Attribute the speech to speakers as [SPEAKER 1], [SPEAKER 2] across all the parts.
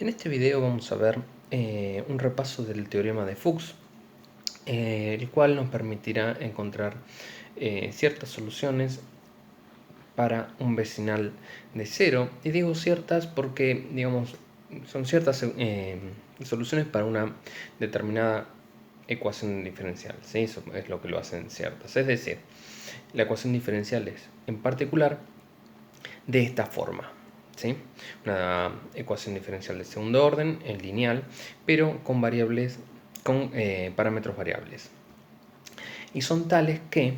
[SPEAKER 1] En este video vamos a ver un repaso del teorema de Fuchs, el cual nos permitirá encontrar ciertas soluciones para un vecinal de cero. Y digo ciertas porque, digamos, son ciertas soluciones para una determinada ecuación diferencial, ¿sí? Eso es lo que lo hacen ciertas. Es decir, la ecuación diferencial es, en particular, de esta forma. ¿Sí? Una ecuación diferencial de segundo orden, en lineal, pero con variables, con parámetros variables. Y son tales que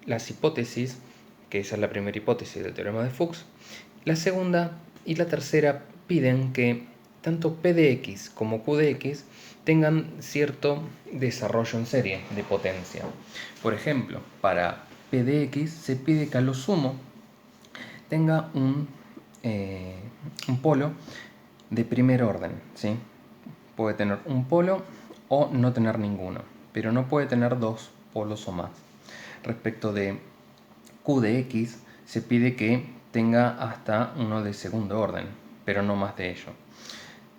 [SPEAKER 1] las hipótesis, que esa es la primera hipótesis del teorema de Fuchs, la segunda y la tercera piden que tanto P de X como Q de X tengan cierto desarrollo en serie de potencia. Por ejemplo, para P de X se pide que a lo sumo tenga un polo de primer orden, ¿sí? Puede tener un polo o no tener ninguno, pero no puede tener dos polos o más. Respecto de Q de X, se pide que tenga hasta uno de segundo orden, pero no más de ello.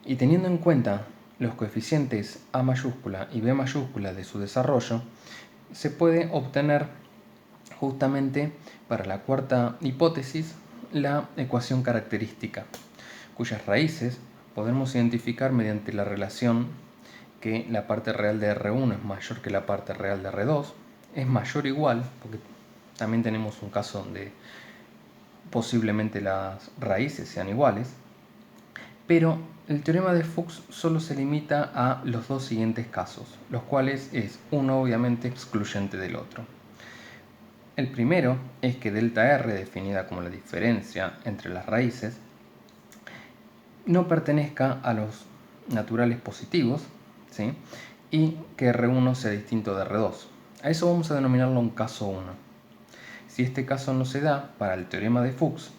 [SPEAKER 1] Y teniendo en cuenta los coeficientes A mayúscula y B mayúscula de su desarrollo, se puede obtener justamente para la cuarta hipótesis la ecuación característica, cuyas raíces podemos identificar mediante la relación que la parte real de R1 es mayor que la parte real de R2, es mayor o igual, porque también tenemos un caso donde posiblemente las raíces sean iguales, pero el teorema de Fuchs solo se limita a los dos siguientes casos, los cuales es uno obviamente excluyente del otro. El primero es que delta R, definida como la diferencia entre las raíces, no pertenezca a los naturales positivos, ¿sí? Y que R1 sea distinto de R2. A eso vamos a denominarlo un caso 1. Si este caso no se da para el teorema de Fuchs,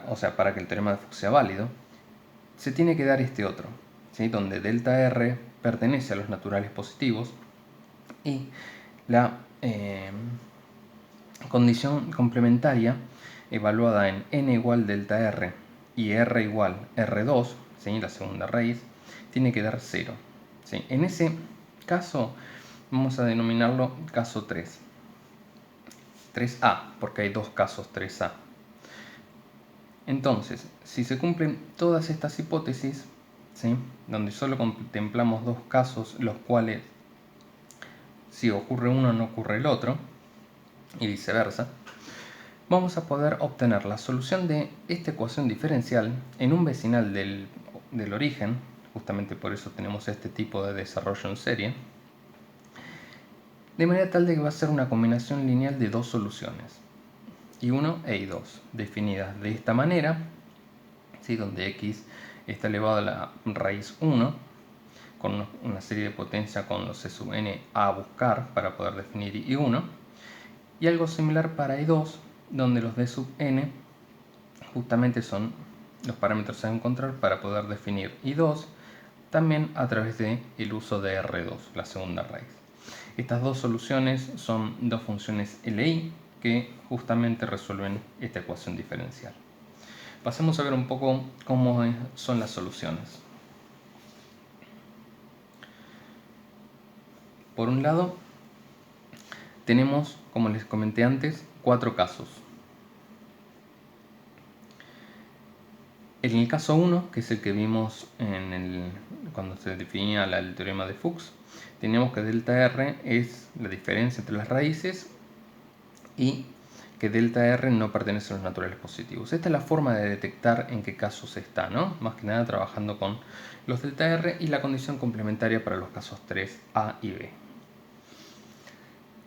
[SPEAKER 1] o sea, para que el teorema de Fuchs sea válido, se tiene que dar este otro, ¿sí? Donde delta R pertenece a los naturales positivos y la condición complementaria evaluada en n igual delta R y R igual R2, ¿sí? La segunda raíz, tiene que dar 0. ¿Sí? En ese caso vamos a denominarlo caso 3. 3A, porque hay dos casos 3A. Entonces, si se cumplen todas estas hipótesis, ¿sí? Donde solo contemplamos dos casos, los cuales si ocurre uno no ocurre el otro, y viceversa, vamos a poder obtener la solución de esta ecuación diferencial en un vecinal del origen, justamente por eso tenemos este tipo de desarrollo en serie, de manera tal de que va a ser una combinación lineal de dos soluciones, I1 e I2, definidas de esta manera, ¿sí? Donde x está elevado a la raíz 1, con una serie de potencia con los C sub n a buscar para poder definir I1, y algo similar para I2, donde los d sub n justamente son los parámetros a encontrar para poder definir I2, también a través del uso de R2, la segunda raíz. Estas dos soluciones son dos funciones LI que justamente resuelven esta ecuación diferencial. Pasemos a ver un poco cómo son las soluciones. Por un lado, tenemos, como les comenté antes, cuatro casos. En el caso 1, que es el que vimos cuando se definía el teorema de Fuchs, teníamos que delta R es la diferencia entre las raíces y que delta R no pertenece a los naturales positivos. Esta es la forma de detectar en qué casos está, ¿no? Más que nada trabajando con los delta R y la condición complementaria para los casos 3A y B.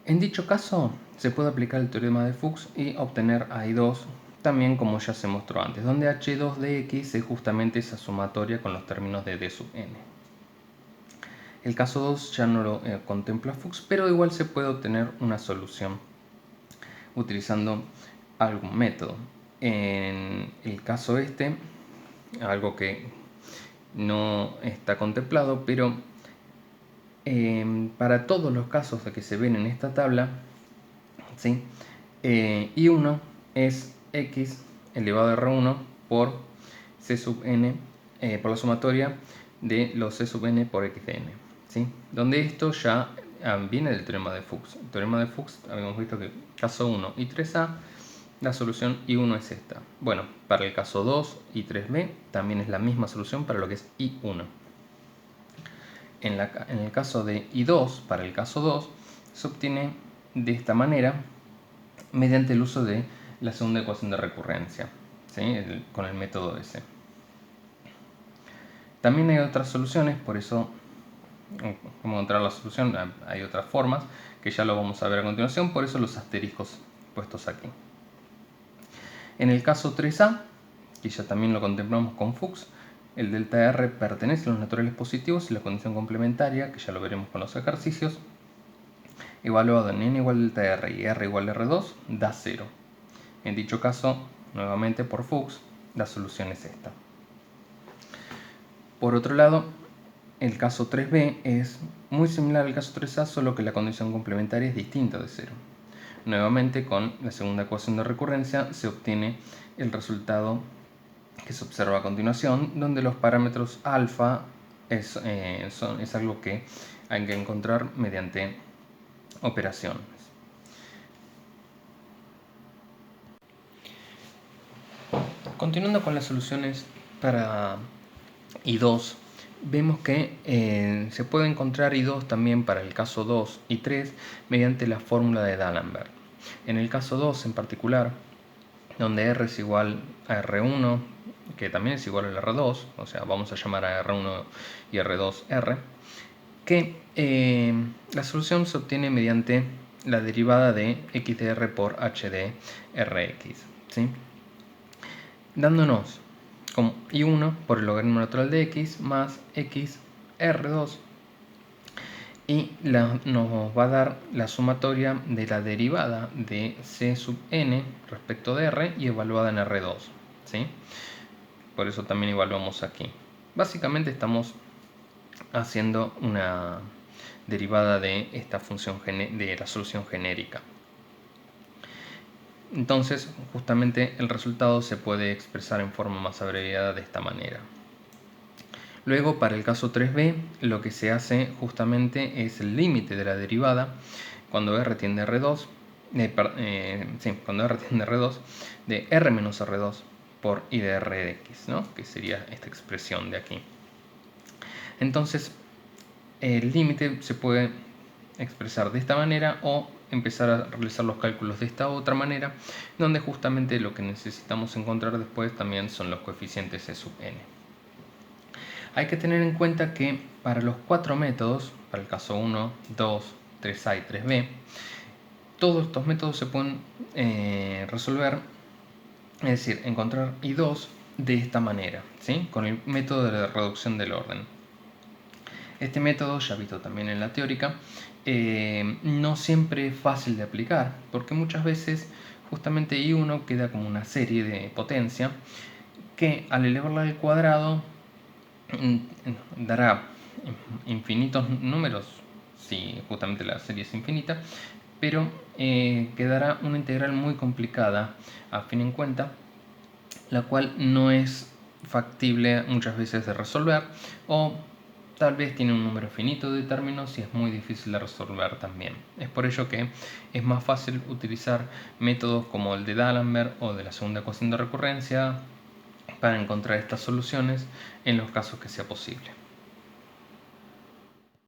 [SPEAKER 1] En dicho caso, se puede aplicar el teorema de Fuchs y obtener I2, también como ya se mostró antes, donde H2 de X es justamente esa sumatoria con los términos de D sub n. El caso 2 ya no lo contempla Fuchs, pero igual se puede obtener una solución utilizando algún método. En el caso este, algo que no está contemplado, pero para todos los casos que se ven en esta tabla, ¿sí? I1 es x elevado a R1 por C sub n por la sumatoria de los C sub n por x de n, ¿sí? Donde esto ya viene del teorema de Fuchs. El teorema de Fuchs habíamos visto que caso 1 y 3a, la solución I1 es esta. Bueno, para el caso 2 y 3b también es la misma solución para lo que es I1. En el caso de I2, para el caso 2, se obtiene de esta manera mediante el uso de la segunda ecuación de recurrencia, ¿sí? Con el método S. También hay otras soluciones, por eso, como encontrar la solución, hay otras formas que ya lo vamos a ver a continuación, por eso los asteriscos puestos aquí. En el caso 3a, que ya también lo contemplamos con Fuchs, el delta R pertenece a los naturales positivos y la condición complementaria, que ya lo veremos con los ejercicios, evaluado en n igual a delta R y R igual a R2, da 0. En dicho caso, nuevamente por Fuchs, la solución es esta. Por otro lado, el caso 3b es muy similar al caso 3a, solo que la condición complementaria es distinta de 0. Nuevamente, con la segunda ecuación de recurrencia se obtiene el resultado que se observa a continuación, donde los parámetros alfa es algo que hay que encontrar mediante operaciones. Continuando con las soluciones para I2, vemos que se puede encontrar I2 también para el caso 2 y 3 mediante la fórmula de D'Alembert. En el caso 2 en particular, donde R es igual a R1, que también es igual al R2, o sea, vamos a llamar a R1 y R2 R, que la solución se obtiene mediante la derivada de x de R por h de Rx, ¿sí? Dándonos como I1 por el logaritmo natural de x más x R2 y nos va a dar la sumatoria de la derivada de C sub n respecto de R y evaluada en R2, ¿sí? Por eso también evaluamos aquí. Básicamente estamos haciendo una derivada de esta función de la solución genérica. Entonces, justamente el resultado se puede expresar en forma más abreviada de esta manera. Luego, para el caso 3b, lo que se hace justamente es el límite de la derivada cuando R tiende a R2, cuando R tiende a R2, de R menos R2 por I de R de X, ¿no? Que sería esta expresión de aquí. Entonces, el límite se puede expresar de esta manera o empezar a realizar los cálculos de esta otra manera, donde justamente lo que necesitamos encontrar después también son los coeficientes C sub n. Hay que tener en cuenta que para los cuatro métodos, para el caso 1, 2, 3a y 3b, todos estos métodos se pueden resolver, es decir, encontrar I2 de esta manera, ¿sí? Con el método de la reducción del orden. Este método, ya visto también en la teórica, no siempre es fácil de aplicar, porque muchas veces justamente I1 queda como una serie de potencia que al elevarla al cuadrado dará infinitos números, si justamente la serie es infinita, pero quedará una integral muy complicada a fin en cuenta, la cual no es factible muchas veces de resolver, o tal vez tiene un número finito de términos y es muy difícil de resolver también. Es por ello que es más fácil utilizar métodos como el de D'Alembert o de la segunda ecuación de recurrencia para encontrar estas soluciones en los casos que sea posible.